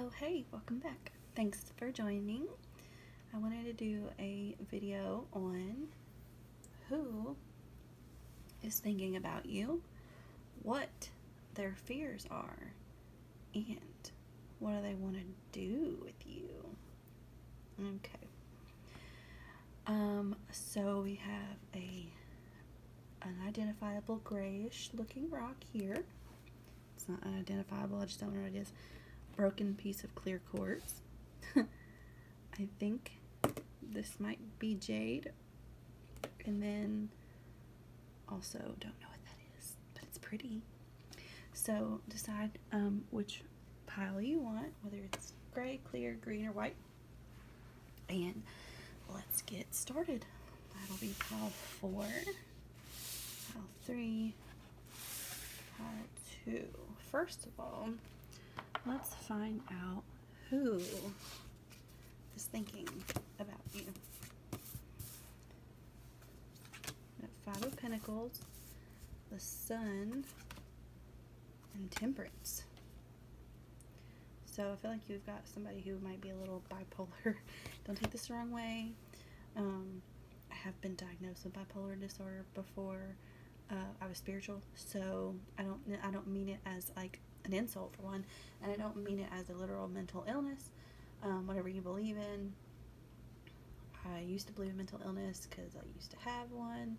Oh, hey, welcome back. Thanks for joining. I wanted to do a video on who is thinking about you, what their fears are, and what do they want to do with you. Okay. So we have an unidentifiable grayish looking rock here. It's not unidentifiable, I just don't know what it is. Broken piece of clear quartz. I think this might be jade, and then also don't know what that is, but it's pretty. So decide which pile you want, whether it's gray, clear, green, or white, and let's get started. That'll be pile 4, pile 3, pile 2. First of all, let's find out who is thinking about you. We have 5 of Pentacles, the Sun, and Temperance. So I feel like you've got somebody who might be a little bipolar. Don't take this the wrong way. I have been diagnosed with bipolar disorder before. I was spiritual, so I don't mean it as like an insult for one, and I don't mean it as a literal mental illness. Whatever you believe in. I used to believe in mental illness because I used to have one,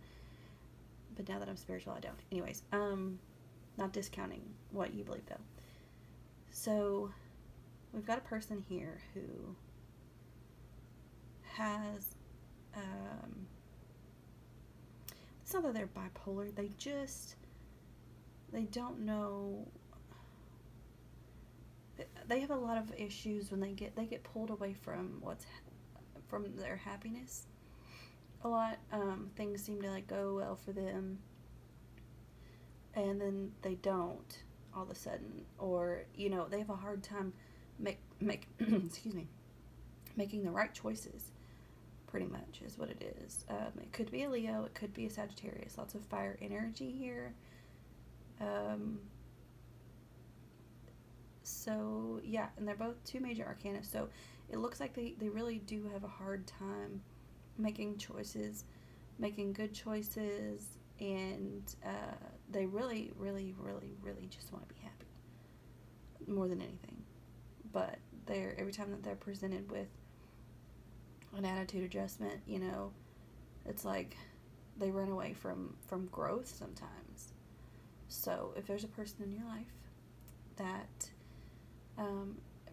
but now that I'm spiritual, I don't. Anyways, not discounting what you believe though. So we've got a person here who has it's not that they're bipolar, they don't know. They have a lot of issues when they get pulled away from from their happiness a lot. Things seem to like go well for them, and then they don't all of a sudden, or they have a hard time excuse me, making the right choices. Pretty much is what it is. It could be a Leo, it could be a Sagittarius. Lots of fire energy here. So yeah, and they're both 2 major arcana, so it looks like they really do have a hard time making choices, making good choices, and they really just want to be happy more than anything. But every time that they're presented with an attitude adjustment, it's like they run away from growth sometimes. So if there's a person in your life that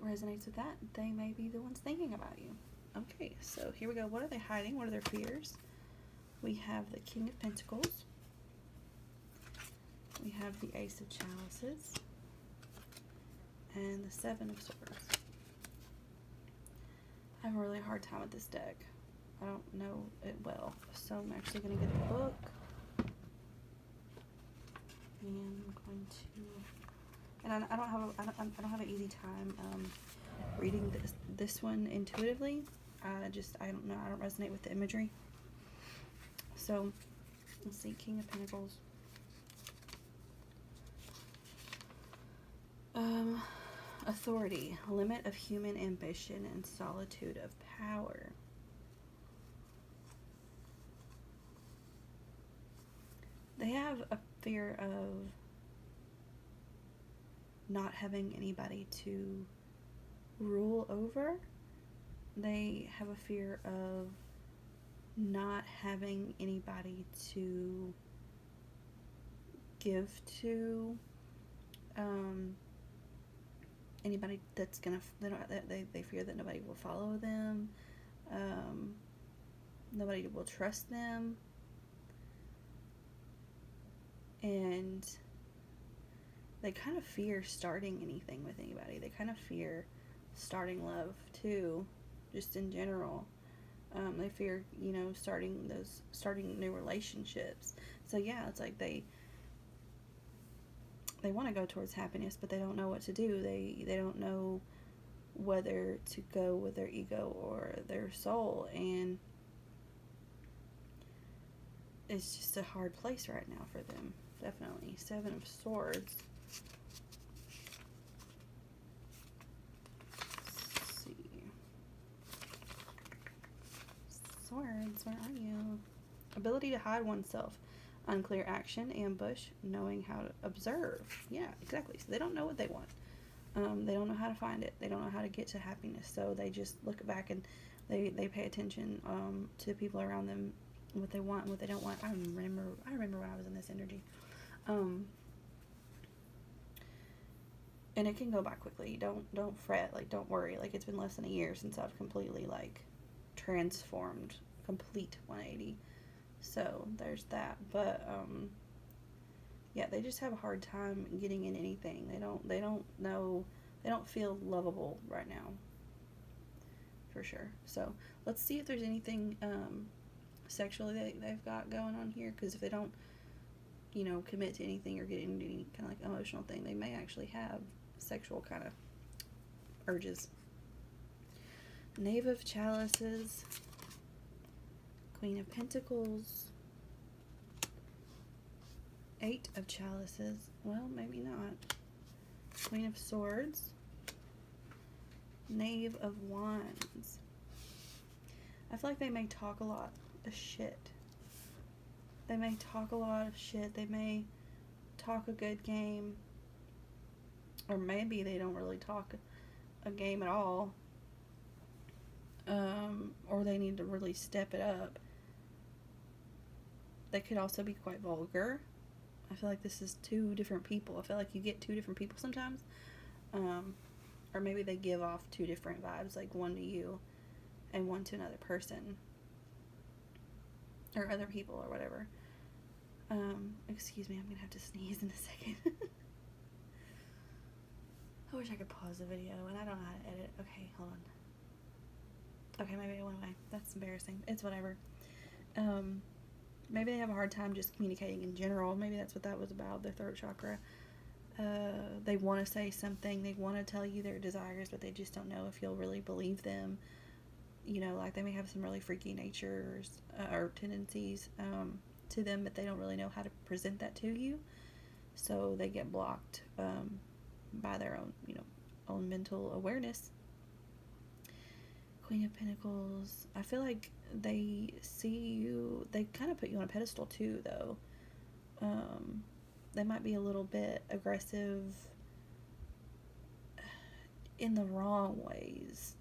resonates with that, they may be the ones thinking about you. Okay, so here we go. What are they hiding? What are their fears? We have the King of Pentacles. We have the Ace of Chalices. And the 7 of Swords. I have a really hard time with this deck. I don't know it well, so I'm actually going to get the book. And I'm going to... And I don't have an easy time reading this one intuitively. I don't know. I don't resonate with the imagery. So let's see. King of Pentacles. Authority, limit of human ambition and solitude of power. They have a fear of not having anybody to rule over. They have a fear of not having anybody to give to. Anybody that's gonna, they fear that nobody will follow them. Nobody will trust them. And they kind of fear starting anything with anybody. They kind of fear starting love too, just in general. They fear, starting new relationships. So yeah, it's like they want to go towards happiness, but they don't know what to do. They don't know whether to go with their ego or their soul, and it's just a hard place right now for them. Definitely. 7 of Swords. Wands, where are you? Ability to hide oneself. Unclear action, ambush, knowing how to observe. Yeah, exactly. So they don't know what they want. They don't know how to find it. They don't know how to get to happiness. So they just look back and they pay attention to people around them, what they want and what they don't want. I remember when I was in this energy. And it can go by quickly. Don't fret. Like, don't worry. Like, it's been less than a year since I've completely, like, transformed. Complete 180. So, there's that. But, yeah, they just have a hard time getting in anything. They don't know, they don't feel lovable right now. For sure. So, let's see if there's anything, sexually they've got going on here. Because if they don't, you know, commit to anything or get into any kind of, like, emotional thing, they may actually have sexual kind of urges. Knave of Chalices, Queen of Pentacles, Eight of Chalices, well, maybe not, Queen of Swords, Knave of Wands. I feel like they may talk a lot of shit. They may talk a lot of shit. They may talk a good game. Or maybe they don't really talk a game at all. Or they need to really step it up. They could also be quite vulgar. I feel like this is two different people. I feel like you get two different people sometimes. Or maybe they give off two different vibes. Like one to you and one to another person. Or other people or whatever. Excuse me, I'm gonna have to sneeze in a second. I wish I could pause the video, and I don't know how to edit. Okay, hold on. Okay, maybe it went away. That's embarrassing. It's whatever. Maybe they have a hard time just communicating in general. Maybe that's what that was about, their throat chakra. They want to say something. They want to tell you their desires, but they just don't know if you'll really believe them. You know, like they may have some really freaky natures or tendencies to them, but they don't really know how to present that to you. So they get blocked by their own, you know, own mental awareness. Queen of Pentacles. I feel like they see you, they kind of put you on a pedestal too, though. They might be a little bit aggressive in the wrong ways.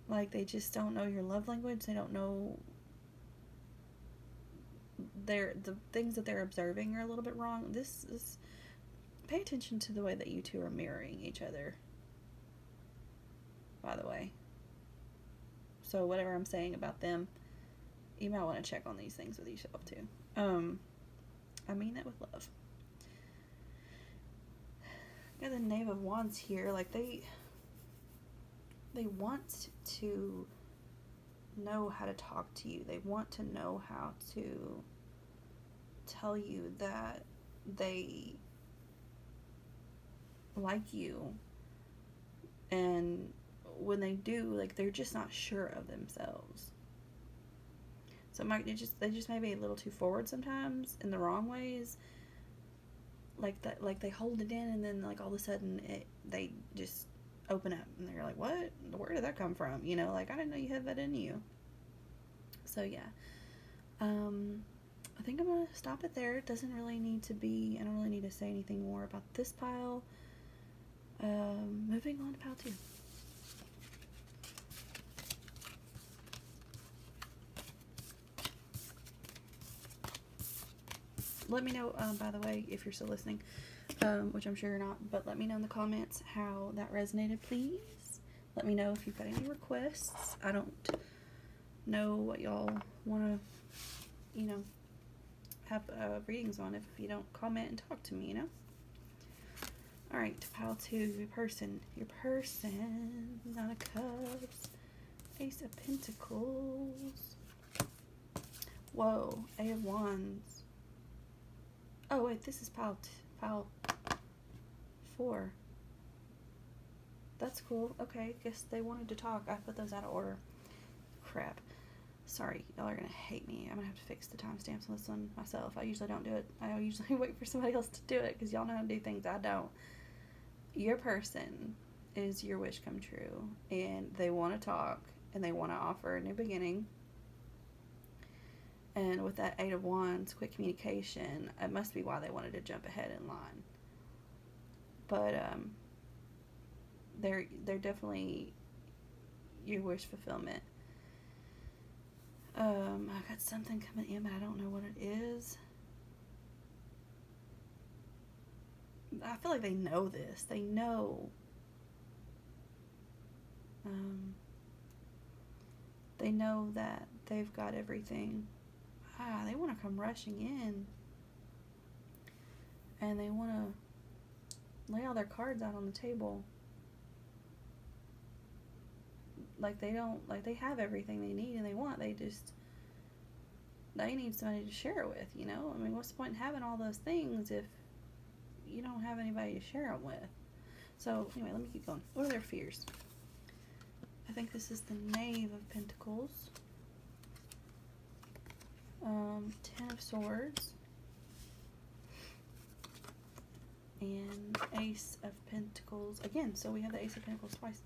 Like they just don't know your love language. They don't know the things that they're observing are a little bit wrong. This is, pay attention to the way that you two are mirroring each other, by the way. So whatever I'm saying about them, you might want to check on these things with yourself too. I mean that with love. Got the Knave of Wands here. Like they want to know how to talk to you. They want to know how to tell you that they like you. And when they do, like they're just not sure of themselves. So they just may be a little too forward sometimes in the wrong ways. Like that, like they hold it in, and then like all of a sudden they just open up, and they're like, "What? Where did that come from?" You know, like I didn't know you had that in you. So yeah, I think I'm gonna stop it there. It doesn't really need to be. I don't really need to say anything more about this pile. Moving on to pile 2. Let me know, by the way, if you're still listening, which I'm sure you're not, but let me know in the comments how that resonated, please. Let me know if you've got any requests. I don't know what y'all want to, you know, have readings on if you don't comment and talk to me, you know? Alright, pile 2, your person, Nine of Cups, Ace of Pentacles, whoa, Eight of Wands. Oh wait, this is pile 4. That's cool. Okay, guess they wanted to talk. I put those out of order. Crap. Sorry, y'all are gonna hate me. I'm gonna have to fix the timestamps on this one myself. I usually don't do it. I usually wait for somebody else to do it because y'all know how to do things I don't. Your person is your wish come true, and they want to talk, and they want to offer a new beginning. And with that Eight of Wands, quick communication, it must be why they wanted to jump ahead in line. But they're definitely your wish fulfillment. I got something coming in, but I don't know what it is. I feel like they know this. They know. They know that they've got everything. They want to come rushing in. And they want to lay all their cards out on the table. Like they have everything they need and they want. They need somebody to share it with, you know? I mean, what's the point in having all those things if you don't have anybody to share them with? So, anyway, let me keep going. What are their fears? I think this is the Knave of Pentacles. 10 of Swords. And Ace of Pentacles. Again, so we have the Ace of Pentacles twice.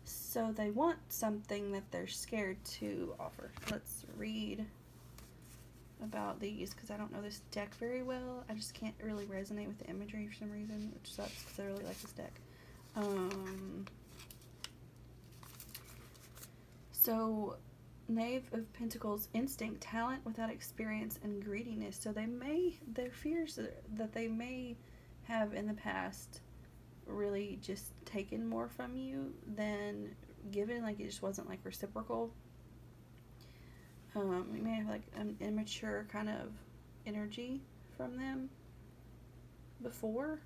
So they want something that they're scared to offer. Let's read about these because I don't know this deck very well. I just can't really resonate with the imagery for some reason, which sucks because I really like this deck. So Knave of Pentacles, instinct, talent without experience, and greediness. So their fears that they may have in the past really just taken more from you than given, like it just wasn't like reciprocal. You may have like an immature kind of energy from them before.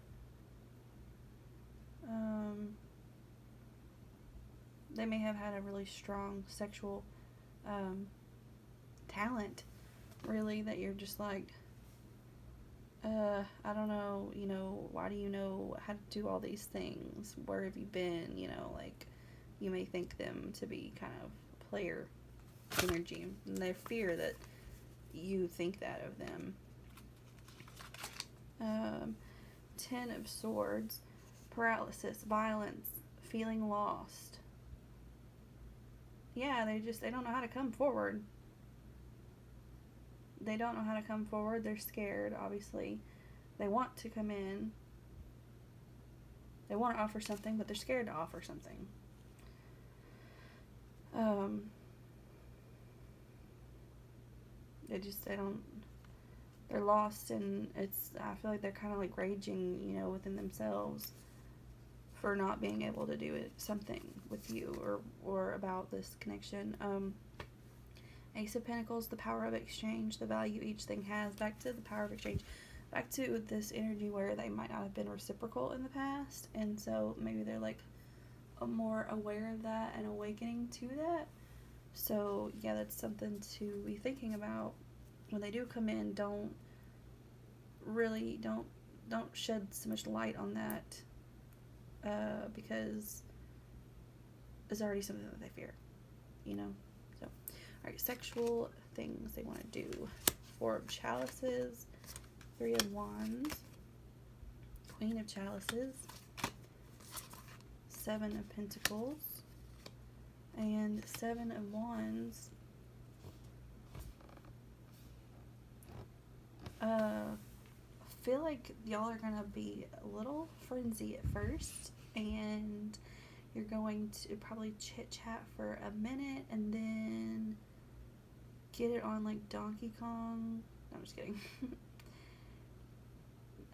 They may have had a really strong sexual talent, really, that you're just like, I don't know, you know, why do you know how to do all these things? Where have you been? You know, like, you may think them to be kind of player energy, and they fear that you think that of them. 10 of Swords, paralysis, violence, feeling lost. Yeah, they don't know how to come forward. They don't know how to come forward. They're scared, obviously. They want to come in. They want to offer something, but they're scared to offer something. They're lost, and I feel like they're kind of like raging, you know, within themselves for not being able to do something with you or about this connection. Ace of Pentacles, the power of exchange, the value each thing has. Back to the power of exchange. Back to this energy where they might not have been reciprocal in the past, and so maybe they're like more aware of that and awakening to that. So yeah, that's something to be thinking about when they do come in. Don't shed so much light on that, because it's already something that they fear, you know. So, all right, sexual things they want to do. 4 of Chalices, 3 of Wands, Queen of Chalices, 7 of Pentacles, and 7 of Wands. I feel like y'all are gonna be a little frenzy at first, and you're going to probably chit chat for a minute and then get it on like Donkey Kong. No, I'm just kidding.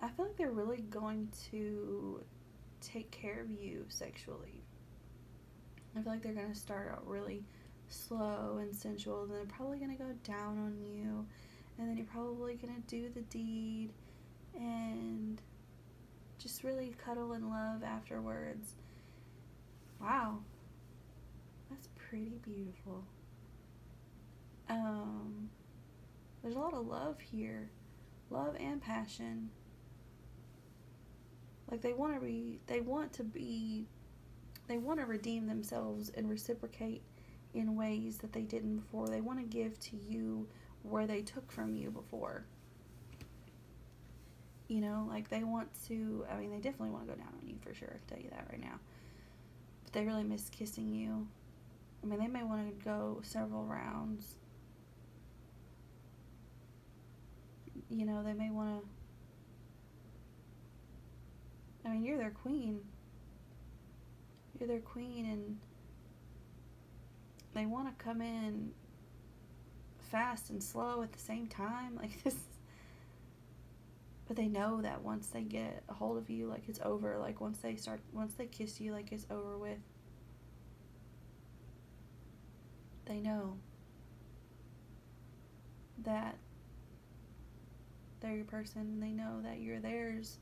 I feel like they're really going to take care of you sexually. I feel like they're going to start out really slow and sensual, and then they're probably going to go down on you, and then you're probably going to do the deed and just really cuddle and love afterwards. Wow, that's pretty beautiful. There's a lot of love here, love and passion. Like they want to redeem themselves and reciprocate in ways that they didn't before. They want to give to you where they took from you before. You know, like they want to, I mean, they definitely want to go down on you for sure, I can tell you that right now. But they really miss kissing you. I mean, they may want to go several rounds you know, they may want to, I mean, you're their queen. You're their queen, and they want to come in fast and slow at the same time, like this. But they know that once they get a hold of you, like, it's over. Like, once they kiss you, like, it's over with. They know that they're your person. They know that you're theirs.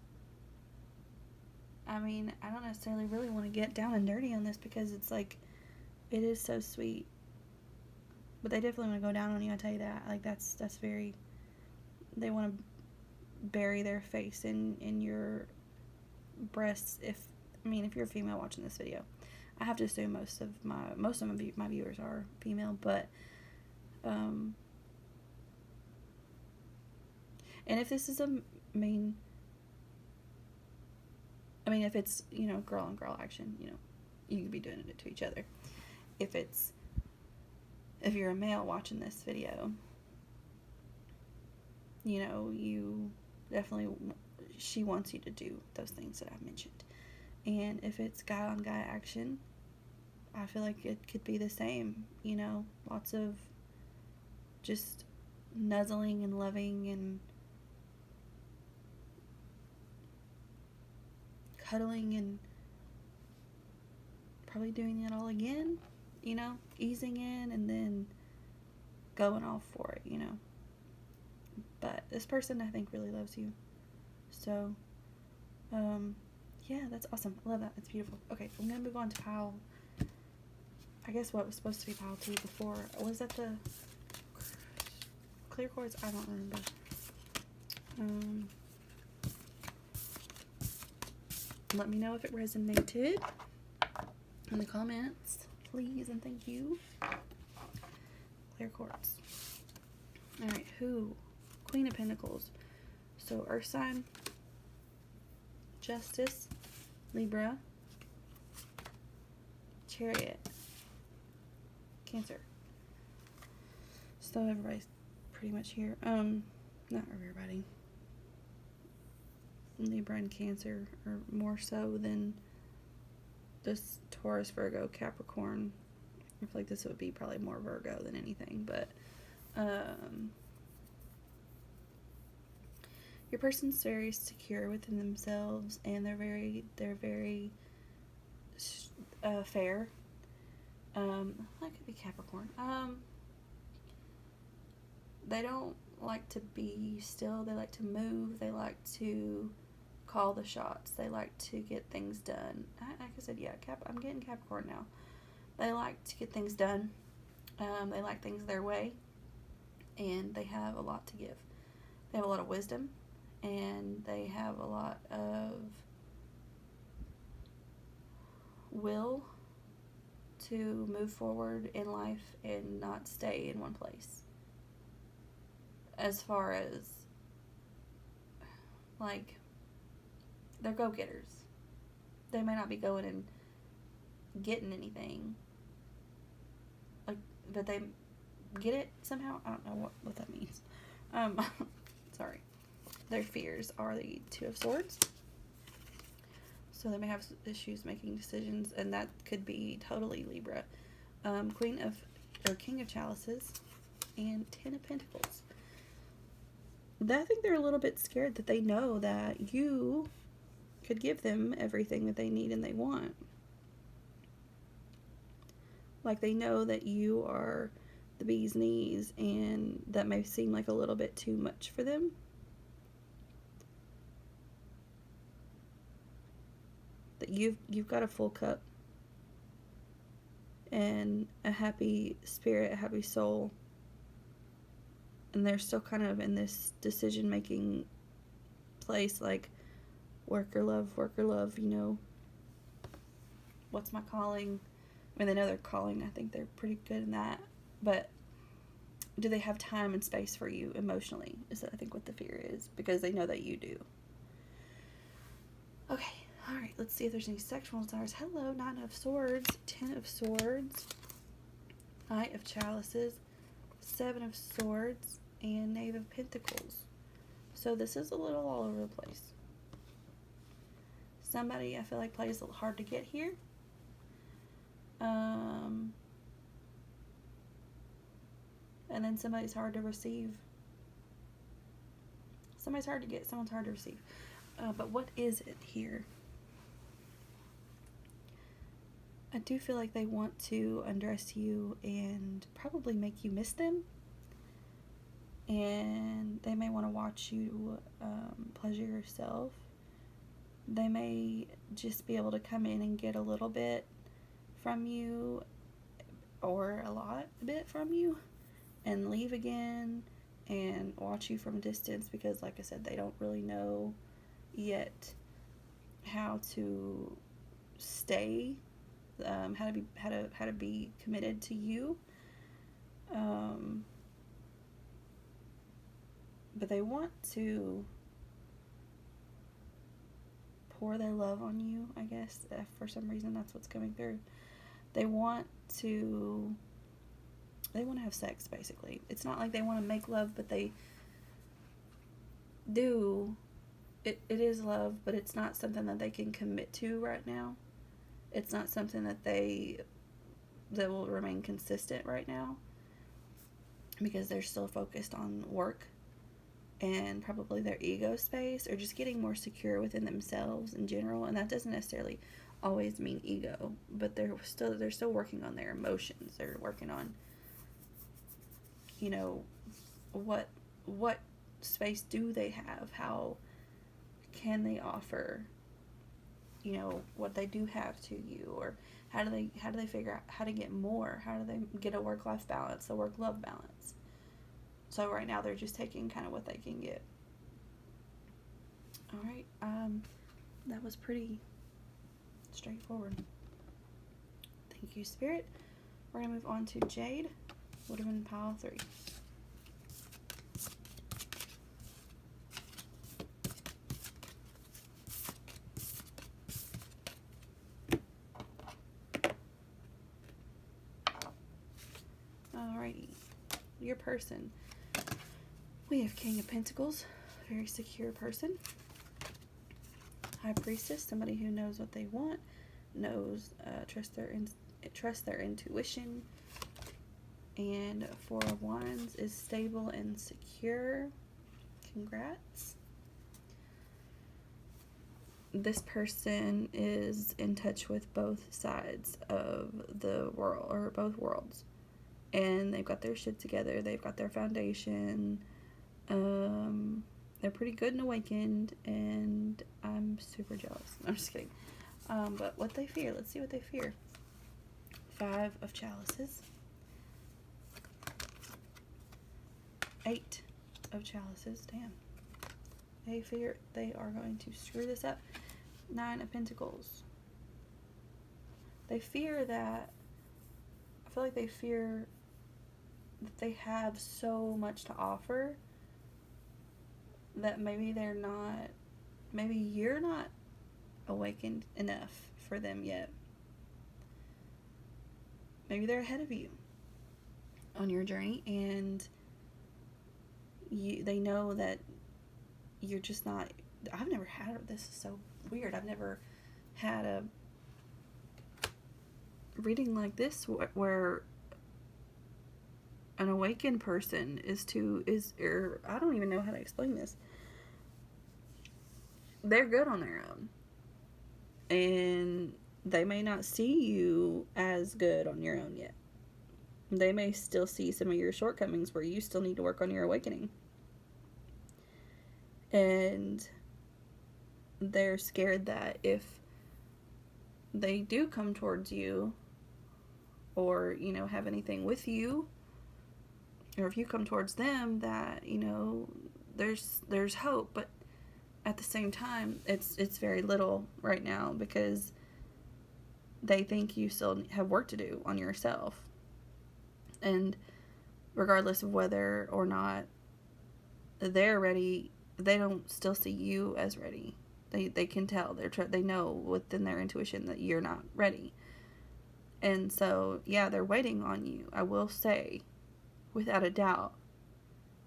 I mean, I don't necessarily really want to get down and dirty on this because it's like, it is so sweet. But they definitely want to go down on you, I'll tell you that. Like, that's very, they want to bury their face in your breasts. If you're a female watching this video, I have to assume most of my viewers are female, but and if this is if it's, you know, girl on girl action, you know, you could be doing it to each other. If you're a male watching this video, you know, you definitely, she wants you to do those things that I've mentioned. And if it's guy on guy action, I feel like it could be the same, you know, lots of just nuzzling and loving and cuddling and probably doing it all again, you know, easing in and then going off for it, you know. But this person, I think, really loves you. So, yeah, that's awesome. I love that. It's beautiful. Okay, I'm going to move on to pile, I guess what was supposed to be pile 2 before. Was that the clear quartz? I don't remember. Let me know if it resonated in the comments, please, and thank you. Clear quartz. Alright, who? Queen of Pentacles. So, Earth sign, Justice, Libra, Chariot, Cancer. So, everybody's pretty much here. Not everybody. Libra and Cancer are more so than this Taurus, Virgo, Capricorn. I feel like this would be probably more Virgo than anything, but your person's very secure within themselves, and they're very fair. That could be Capricorn. They don't like to be still. They like to move. They like to call the shots. They like to get things done. Like I said, yeah, I'm getting Capricorn now. They like to get things done. They like things their way, and they have a lot to give. They have a lot of wisdom, and they have a lot of will to move forward in life and not stay in one place. As far as, like, they're go-getters. They may not be going and getting anything, like, but they get it somehow. I don't know what that means. Sorry. Their fears are the Two of Swords. So they may have issues making decisions, and that could be totally Libra. King of Chalices, and 10 of Pentacles. I think they're a little bit scared that they know that you could give them everything that they need and they want. Like, they know that you are the bee's knees, and that may seem like a little bit too much for them. That you've got a full cup and a happy spirit, a happy soul. And they're still kind of in this decision-making place, like, work or love, you know. What's my calling? I mean, they know their calling. I think they're pretty good in that. But do they have time and space for you emotionally? Is that, I think, what the fear is. Because they know that you do. Okay. Alright, let's see if there's any sexual desires. Hello, 9 of Swords, 10 of Swords, Knight of Chalices, 7 of Swords, and Knave of Pentacles. So this is a little all over the place. Somebody, I feel like, plays a little hard to get here. And then somebody's hard to receive. Somebody's hard to get, someone's hard to receive. But what is it here? I do feel like they want to undress you and probably make you miss them. And they may want to watch you pleasure yourself. They may just be able to come in and get a little bit from you, or a bit from you, and leave again and watch you from a distance, because like I said, they don't really know yet how to stay, how to be committed to you. But they want to pour their love on you, I guess. For some reason, that's what's coming through. They want to have sex, basically. It's not like they want to make love, but they do. It is love, but it's not something that they can commit to right now. It's not something that will remain consistent right now, because they're still focused on work and probably their ego space, or just getting more secure within themselves in general. And that doesn't necessarily always mean ego, but they're still working on their emotions. They're working on, you know, what space do they have? How can they offer, you know, what they do have to you? Or how do they figure out how to get more? How do they get a work-life balance, a work-love balance? So right now they're just taking kind of what they can get. All right, that was pretty straightforward. Thank you, Spirit. We're gonna move on to Jade. Would have been pile 3. Alrighty, your person. We have King of Pentacles, very secure person. High Priestess, somebody who knows what they want, trust their intuition. And Four of Wands is stable and secure. Congrats. This person is in touch with both sides of the world, or both worlds. And they've got their shit together. They've got their foundation. They're pretty good and awakened, and I'm super jealous. I'm just kidding. But what they fear, let's see what they fear. 5 of Chalices. 8 of Chalices. Damn. They fear they are going to screw this up. 9 of Pentacles. They fear that, I feel like they fear that they have so much to offer that maybe you're not awakened enough for them yet. Maybe they're ahead of you on your journey, and they know that you're just not. I've never had, this is so weird, I've never had a reading like this where an awakened person I don't even know how to explain this. They're good on their own, and they may not see you as good on your own yet. They may still see some of your shortcomings where you still need to work on your awakening. And they're scared that if they do come towards you, or, you know, have anything with you, or if you come towards them, that, you know, there's hope. But at the same time, it's very little right now, because they think you still have work to do on yourself. And regardless of whether or not they're ready, they don't still see you as ready. They can tell. They know within their intuition that you're not ready. And so, yeah, they're waiting on you. I will say, without a doubt,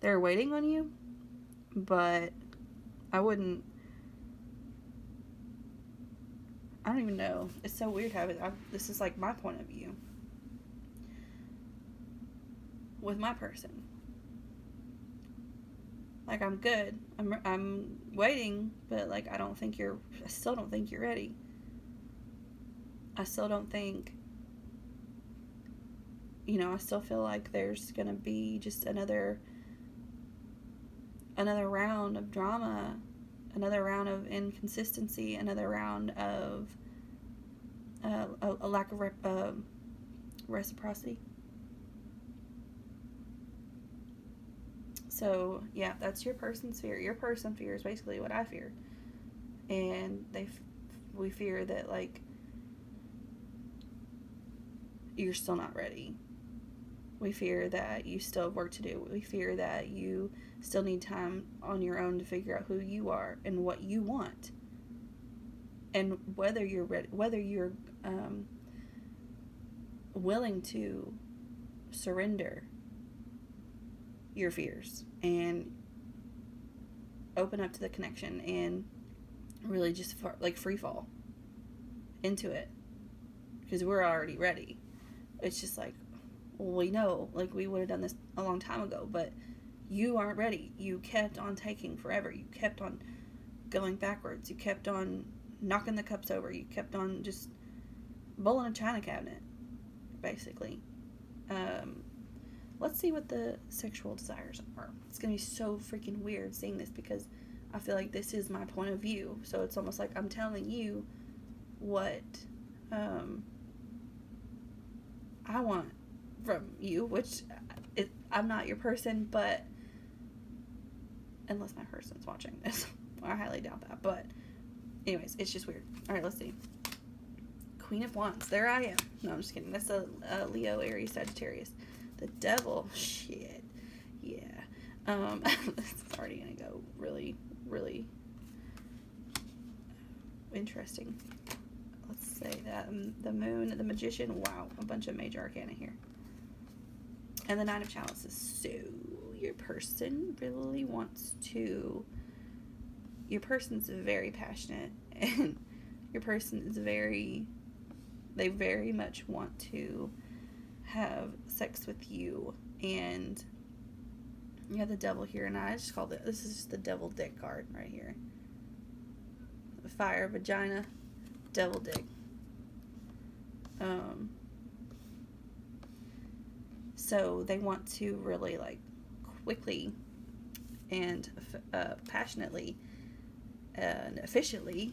they're waiting on you, but I wouldn't, I don't even know. It's so weird how this is like my point of view with my person. Like, I'm good. I'm waiting, but like I still don't think you're ready. I still don't think, I still feel like there's going to be just another round of drama, another round of inconsistency, another round of a lack of reciprocity. So, yeah, that's your person's fear. Your person fears basically what I fear. And we fear that, like, you're still not ready. We fear that you still have work to do. We fear that you still need time on your own to figure out who you are and what you want. And whether you're ready, whether you're willing to surrender your fears and open up to the connection and really just like free fall into it, because we're already ready. It's just like, well, we know, like, we would have done this a long time ago, but you aren't ready. You kept on taking forever. You kept on going backwards. You kept on knocking the cups over. You kept on just bowling a china cabinet, basically. Let's see what the sexual desires are. It's going to be so freaking weird seeing this, because I feel like this is my point of view. So it's almost like I'm telling you what I want from you, which I'm not your person, but unless my person's watching this, I highly doubt that. But anyways, it's just weird. All right, let's see. Queen of Wands. There I am. No, I'm just kidding. That's a Leo, Aries, Sagittarius. The Devil. Shit. Yeah. This is already gonna go really, really interesting. Let's say that the Moon, the Magician. Wow, a bunch of major arcana here. And the Nine of Chalices. So your person really wants to. Your person's very passionate, and your person is they very much want to have sex with you. And you have the Devil here, and I just called it, this is just the Devil Dick card right here. The Fire, Vagina, Devil Dick. So they want to really, like, quickly and passionately and efficiently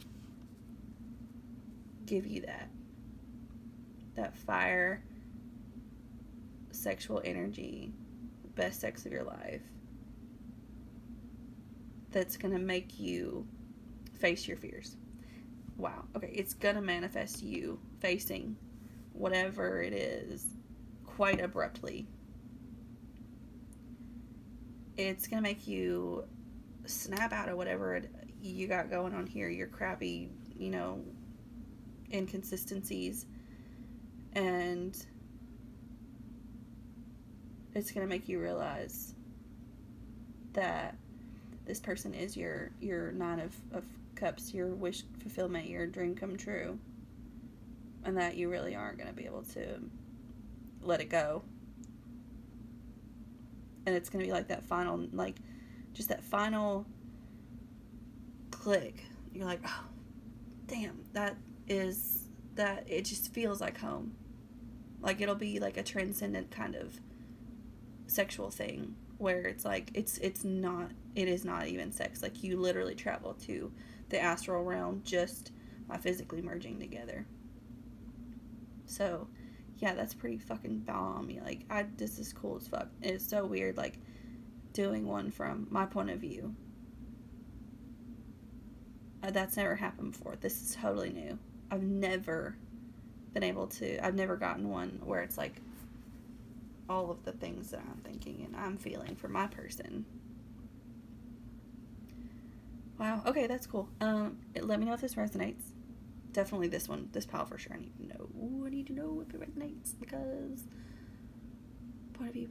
give you that fire, sexual energy, best sex of your life, that's gonna make you face your fears. Wow. Okay, it's gonna manifest you facing whatever it is quite abruptly. It's gonna make you snap out of whatever you got going on here, your crappy, inconsistencies, and it's going to make you realize that this person is your Nine of Cups, your wish fulfillment, your dream come true, and that you really aren't going to be able to let it go. And it's going to be like that final, like, just that final click. You're like, oh, damn, it just feels like home. Like, it'll be like a transcendent kind of sexual thing where it's like, it is not even sex. Like, you literally travel to the astral realm just by physically merging together. So, yeah, that's pretty fucking balmy. Like, this is cool as fuck. It's so weird, like, doing one from my point of view. That's never happened before. This is totally new. I've never gotten one where it's like all of the things that I'm thinking and I'm feeling for my person. Wow. Okay, that's cool. Let me know if this resonates. Definitely this pile for sure. I need to know if it resonates, because point of view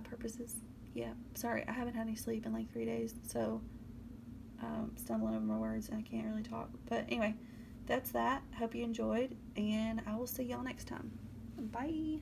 purposes. Yeah. Sorry, I haven't had any sleep in like 3 days, so stumbling over my words and I can't really talk. But anyway, that's that. Hope you enjoyed, and I will see y'all next time. Bye.